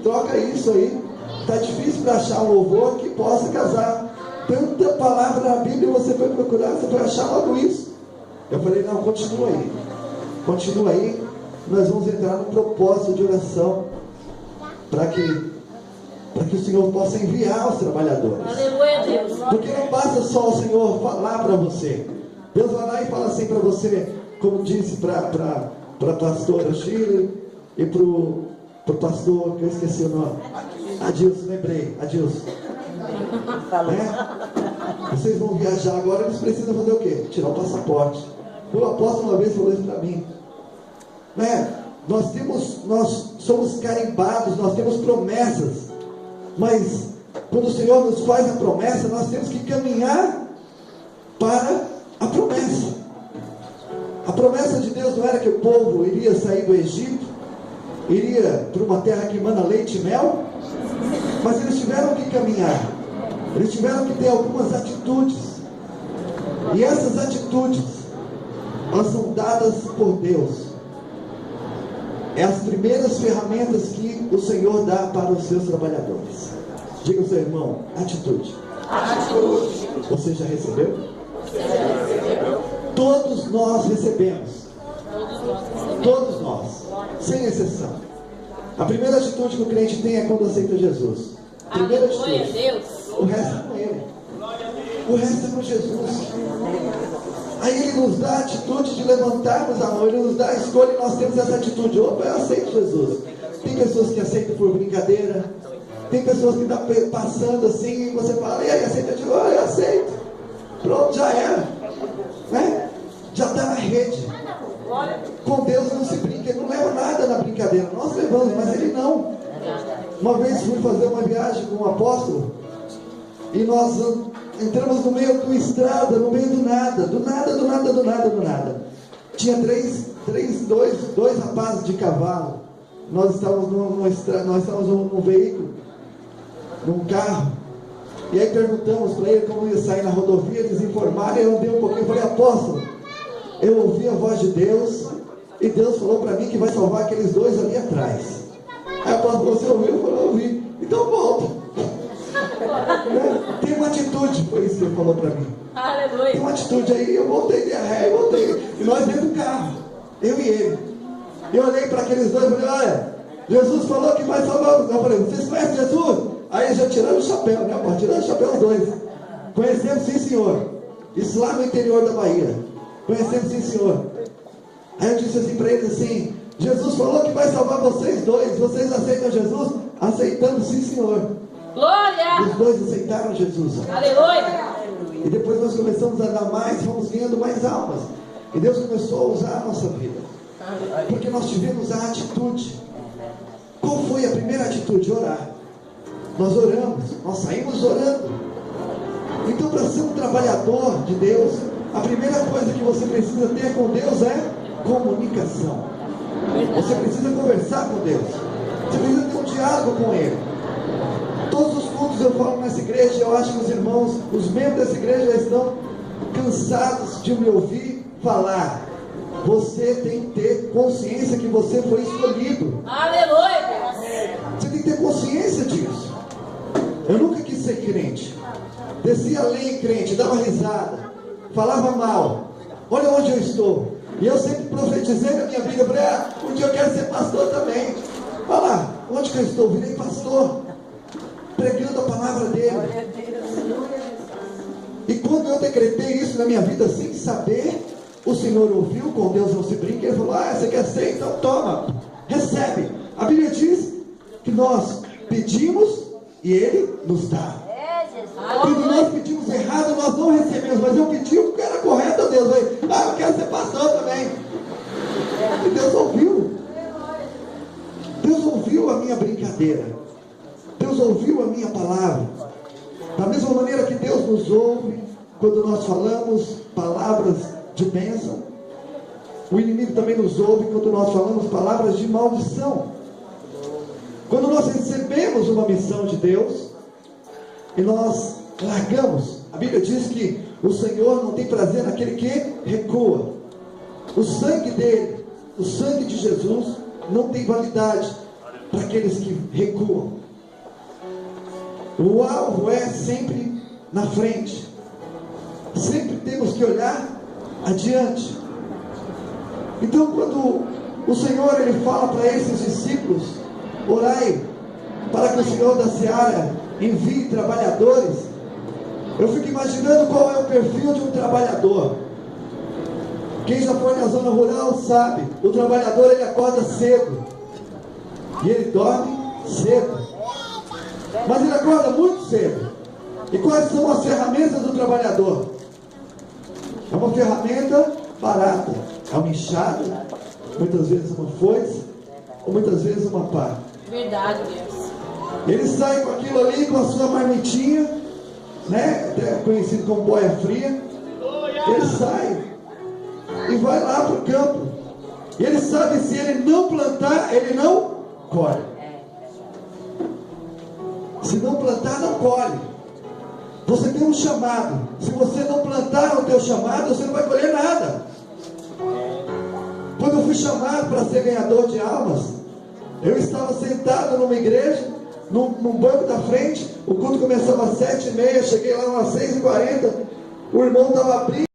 troca isso aí. Está difícil para achar um louvor que possa casar. Tanta palavra na Bíblia, você foi procurar, você foi achar logo isso. Eu falei, não, continua aí. Continua aí. Nós vamos entrar no propósito de oração. Para que o Senhor possa enviar os trabalhadores. Aleluia, Deus. Porque não basta só o Senhor falar para você. Deus vai lá e fala assim para você, como disse para a pastora Shirley e para o pastor, que eu esqueci o nome. Adilson, lembrei. Adilson. Vocês vão viajar agora, eles precisam fazer o quê? Tirar o passaporte. O apóstolo uma vez falou isso para mim. Nós somos carimbados, nós temos promessas. Mas quando o Senhor nos faz a promessa, nós temos que caminhar para a promessa. A promessa de Deus não era que o povo iria sair do Egito, iria para uma terra que emana leite e mel, mas eles tiveram que caminhar, eles tiveram que ter algumas atitudes, e essas atitudes, elas são dadas por Deus. É as primeiras ferramentas que o Senhor dá para os seus trabalhadores. Diga ao seu irmão, atitude. Atitude. Você já recebeu? Todos nós recebemos. Todos nós, sem exceção. A primeira atitude que o crente tem é quando aceita Jesus. Primeira atitude. O resto é com Ele. O resto é com Jesus. Aí Ele nos dá a atitude de levantarmos a mão, Ele nos dá a escolha e nós temos essa atitude. Opa, eu aceito Jesus. Tem pessoas que aceitam por brincadeira, tem pessoas que estão passando assim e você fala, e aí, aceita Jesus? Eu aceito. Pronto, já era. Já está na rede. Com Deus não se brinca, Ele não leva nada na brincadeira. Nós levamos, mas Ele não. Uma vez fui fazer uma viagem com um apóstolo e nós entramos no meio do estrada, no meio do nada. Tinha dois rapazes de cavalo. Nós estávamos num veículo, num carro. E aí perguntamos para ele como ia sair na rodovia, eles informaram, e eu andei um pouquinho e falei, apóstolo, eu ouvi a voz de Deus, e Deus falou para mim que vai salvar aqueles dois ali atrás. Aí o apóstolo, você ouviu? Eu falei, eu ouvi. Então volta. Tem uma atitude, foi isso que ele falou para mim. Aleluia. Tem uma atitude aí, eu voltei de ré, e nós dentro do carro, eu e ele. Eu olhei para aqueles dois e falei, olha, Jesus falou que vai salvar. Eu falei, vocês conhecem Jesus? Aí eles já tiraram o chapéu, né? Tiraram o chapéu os dois. Conhecemos, sim senhor. Isso lá no interior da Bahia. Conhecemos, sim senhor. Aí eu disse assim para eles assim, Jesus falou que vai salvar vocês dois. Vocês aceitam Jesus? Aceitamos, sim senhor. Glória! Os dois aceitaram Jesus. Aleluia! E depois nós começamos a dar mais, fomos ganhando mais almas. E Deus começou a usar a nossa vida. Porque nós tivemos a atitude. Qual foi a primeira atitude? Orar. Nós oramos, nós saímos orando. Então, para ser um trabalhador de Deus, a primeira coisa que você precisa ter com Deus é comunicação. Você precisa conversar com Deus. Você precisa ter um diálogo com Ele. Todos os cultos eu falo nessa igreja, eu acho que os irmãos, os membros dessa igreja já estão cansados de me ouvir falar. Você tem que ter consciência que você foi escolhido. Aleluia! Você tem que ter consciência disso. Eu nunca quis ser crente. Descia além crente, dava risada, falava mal. Olha onde eu estou. E eu sempre profetizei na minha vida. Falei, um dia eu quero ser pastor também. Olha lá, onde que eu estou? Virei pastor, pregando a palavra dele. E quando eu decretei isso na minha vida sem saber, o Senhor ouviu, com Deus não se brinca. Ele falou, você quer ser? Então toma, recebe. A Bíblia diz que nós pedimos e Ele nos dá. Quando nós pedimos errado, nós não recebemos. Mas eu pedi o que era correto a Deus. Eu quero ser pastor também. E Deus ouviu. Deus ouviu a minha brincadeira. Deus ouviu a minha palavra. Da mesma maneira que Deus nos ouve quando nós falamos palavras de bênção, o inimigo também nos ouve quando nós falamos palavras de maldição. Quando nós recebemos uma missão de Deus e nós largamos, a Bíblia diz que o Senhor não tem prazer naquele que recua. O sangue dele, o sangue de Jesus não tem validade. para aqueles que recuam. O alvo é sempre na frente. Sempre temos que olhar adiante. Então, quando o Senhor ele fala para esses discípulos: orai para que o Senhor da Seara envie trabalhadores, eu fico imaginando qual é o perfil de um trabalhador. Quem já foi na zona rural sabe, o trabalhador ele acorda cedo e ele dorme cedo, mas ele acorda muito cedo. E quais são as ferramentas do trabalhador? É uma ferramenta barata, é uma enxada, muitas vezes uma foice, ou muitas vezes uma pá. Verdade, Deus. Ele sai com aquilo ali, com a sua marmitinha, né? Até conhecido como boia fria. Ele sai e vai lá para o campo. E ele sabe, se ele não plantar, ele não colhe. Se não plantar, não colhe. Você tem um chamado. Se você não plantar o teu chamado, você não vai colher nada. Quando eu fui chamado para ser ganhador de almas, eu estava sentado numa igreja, num banco da frente. O culto começava às 7h30, cheguei lá às 6h40. O irmão estava abrindo.